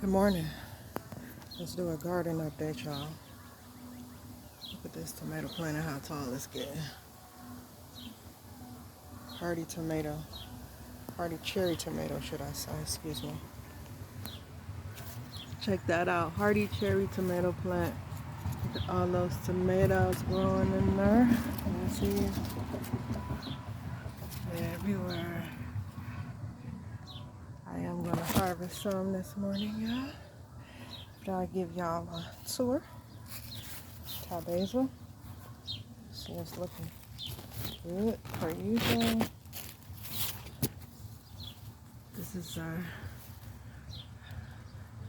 Good morning. Let's do a garden update, y'all. Look at this tomato plant and how tall it's getting. Hardy tomato. Hardy cherry tomato, should I say. Excuse me. Check that out. Hardy cherry tomato plant. Look at all those tomatoes growing in there. You see? They're everywhere. I am going to harvest some this morning, y'all. But I'll give y'all a tour. Thai basil. See, it's looking good per usual. This is our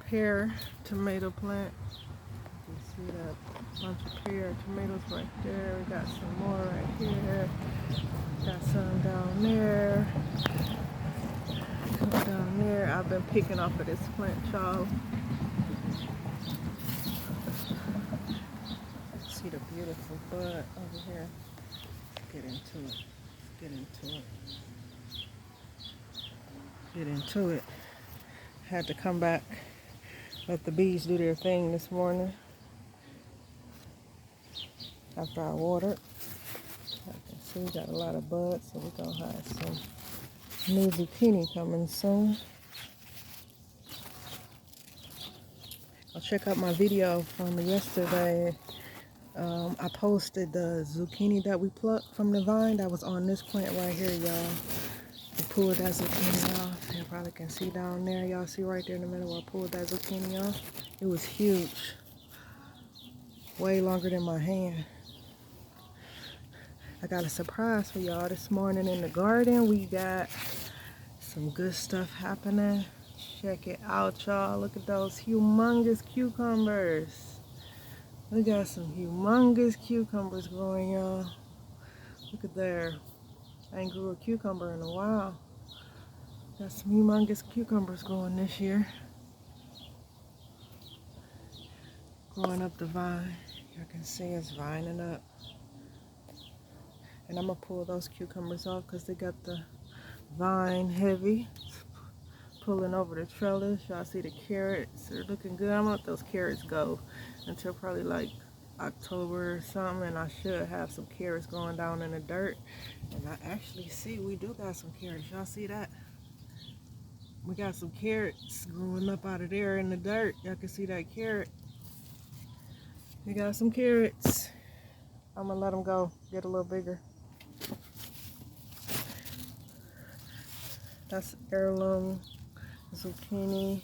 pear tomato plant. You can see that bunch of pear tomatoes right there. We got some more right here. Got some down there. Some down there. I've been picking off of this plant, y'all. See the beautiful bud over here. Let's get into it. Get into it. Had to come back, let the bees do their thing this morning after I watered. I can see we got a lot of buds, so we're gonna have some new zucchini coming soon. I'll check out my video from yesterday. I posted the zucchini that we plucked from the vine that was on this plant right here, y'all. We pulled that zucchini off. You probably can see down there. Y'all see right there in the middle where I pulled that zucchini off? It was huge. Way longer than my hand. I got a surprise for y'all this morning in the garden. We got some good stuff happening. Check it out, y'all. Look at those humongous cucumbers. We got some humongous cucumbers growing, y'all. Look at there. I ain't grew a cucumber in a while. Got some humongous cucumbers growing this year. Growing up the vine. You can see it's vining up. And I'm going to pull those cucumbers off because they got the vine heavy. Pulling over the trellis. Y'all see the carrots are looking good. I'm going to let those carrots go until probably like October or something. And I should have some carrots going down in the dirt. And I actually see we do got some carrots. Y'all see that? We got some carrots growing up out of there in the dirt. Y'all can see that carrot. We got some carrots. I'm going to let them go. Get a little bigger. That's heirloom zucchini.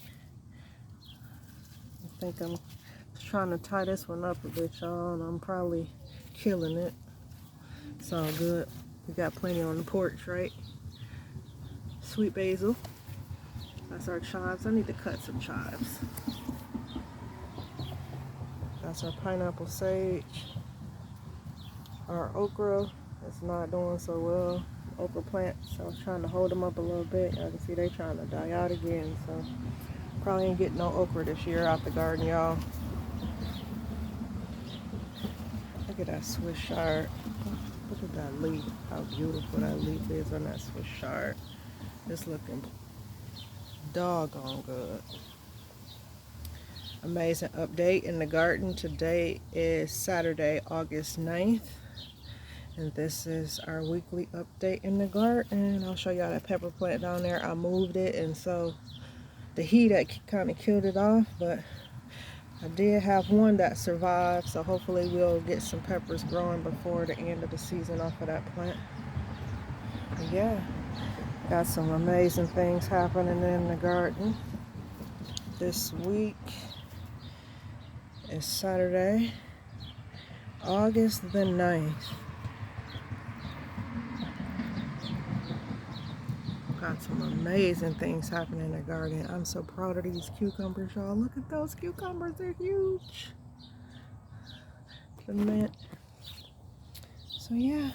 I think I'm trying to tie this one up a bit, y'all, and I'm probably killing it. It's all good. We got plenty on the porch, right? Sweet basil. That's our chives. I need to cut some chives. That's our pineapple sage. Our okra is not doing so well. Okra plants. So I was trying to hold them up a little bit. I can see they trying to die out again. So probably ain't getting no okra this year out the garden, y'all. Look at that Swiss chard. Look at that leaf. How beautiful that leaf is on that Swiss chard. It's looking doggone good. Amazing update in the garden. Today is Saturday, August 9th. And this is our weekly update in the garden. I'll show y'all that pepper plant down there. I moved it, and so the heat kind of killed it off, but I did have one that survived, so hopefully we'll get some peppers growing before the end of the season off of that plant. But yeah, got some amazing things happening in the garden. This week is Saturday, August the 9th. Got some amazing things happening in the garden. I'm so proud of these cucumbers, y'all. Look at those cucumbers, they're huge. The mint. So yeah,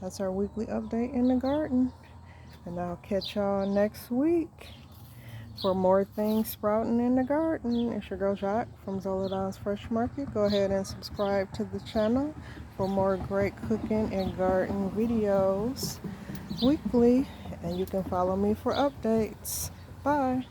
that's our weekly update in the garden. And I'll catch y'all next week for more things sprouting in the garden. It's your girl Jacques from Zola Don's Fresh Market. Go ahead and subscribe to the channel for more great cooking and garden videos weekly. And you can follow me for updates. Bye.